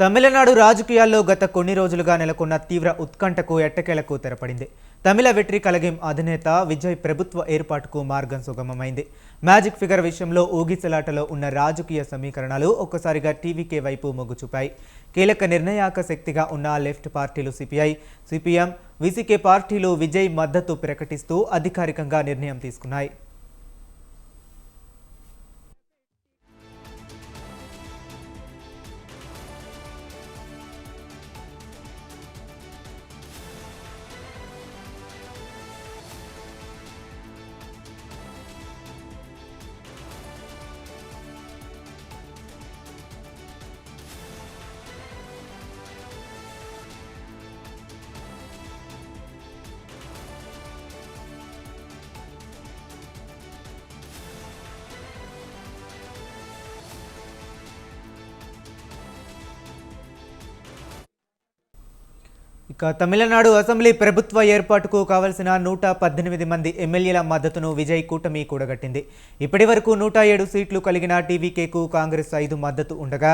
తమిళనాడు రాజకీయాల్లో గత కొన్ని రోజులుగా నెలకొన్న తీవ్ర ఉత్కంఠకు ఎట్టకేలకు తెరపడింది. తమిళ వెట్రి కళగం అధినేత విజయ్ ప్రభుత్వ ఏర్పాటుకు మార్గం సుగమమైంది. మ్యాజిక్ ఫిగర్ విషయంలో ఊగిసలాటలో ఉన్న రాజకీయ సమీకరణాలు ఒక్కసారిగా టీవీకే వైపు మొగ్గు చూపాయి. కీలక నిర్ణయాక శక్తిగా ఉన్న లెఫ్ట్ పార్టీలు సిపిఐ, సిపిఎం, విసికే పార్టీలు విజయ్ మద్దతు ప్రకటిస్తూ అధికారికంగా నిర్ణయం తీసుకున్నాయి. ఇక తమిళనాడు అసెంబ్లీ ప్రభుత్వ ఏర్పాటుకు కావలసిన 118 మంది ఎమ్మెల్యేల మద్దతును విజయ్ కూటమి కూడగట్టింది. ఇప్పటి వరకు 107 సీట్లు కలిగిన టీవీకేకు కాంగ్రెస్ 5 మద్దతు ఉండగా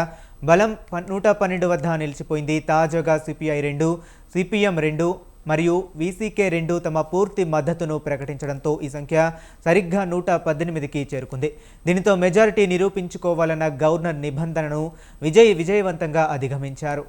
బలం 112 వద్ద నిలిచిపోయింది. తాజాగా సిపిఐ 2, సిపిఎం 2 మరియు వీసీకే 2 తమ పూర్తి మద్దతును ప్రకటించడంతో ఈ సంఖ్య సరిగ్గా 118కి చేరుకుంది. దీనితో మెజారిటీ నిరూపించుకోవాలన్న గవర్నర్ నిబంధనను విజయవంతంగా అధిగమించారు.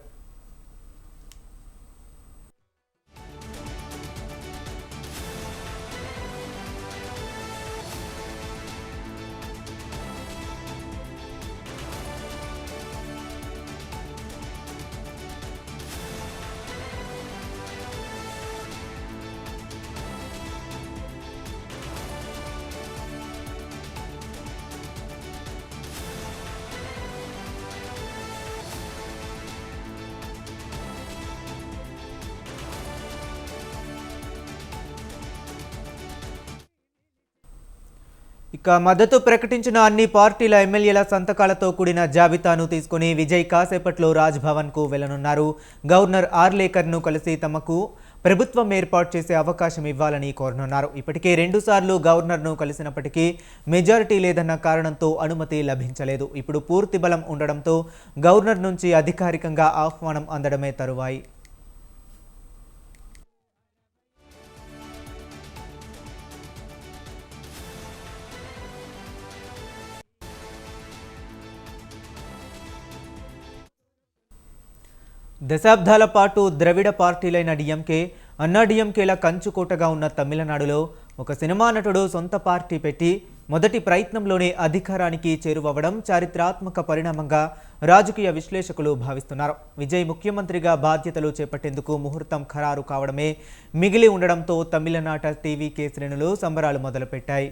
ఇక మద్దతు ప్రకటించిన అన్ని పార్టీల ఎమ్మెల్యేల సంతకాలతో కూడిన జాబితాను తీసుకుని విజయ్ కాసేపట్లో రాజ్భవన్కు వెళ్లనున్నారు. గవర్నర్ ఆర్లేకర్ను కలిసి తమకు ప్రభుత్వం ఏర్పాటు చేసే అవకాశం ఇవ్వాలని కోరనున్నారు. ఇప్పటికే 2 సార్లు గవర్నర్ను కలిసినప్పటికీ మెజారిటీ లేదన్న కారణంతో అనుమతి లభించలేదు. ఇప్పుడు పూర్తి బలం ఉండడంతో గవర్నర్ నుంచి అధికారికంగా ఆహ్వానం అందడమే తరువాయి. దశాబ్దాల పాటు ద్రవిడ పార్టీలైన డిఎంకే, అన్నా డిఎంకేల కంచుకోటగా ఉన్న తమిళనాడులో ఒక సినిమా నటుడు సొంత పార్టీ పెట్టి మొదటి ప్రయత్నంలోనే అధికారానికి చేరువవ్వడం చారిత్రాత్మక పరిణామంగా రాజకీయ విశ్లేషకులు భావిస్తున్నారు. విజయ్ ముఖ్యమంత్రిగా బాధ్యతలు చేపట్టేందుకు ముహూర్తం ఖరారు కావడమే మిగిలి ఉండడంతో తమిళనాట టీవీకే శ్రేణులు సంబరాలు మొదలుపెట్టాయి.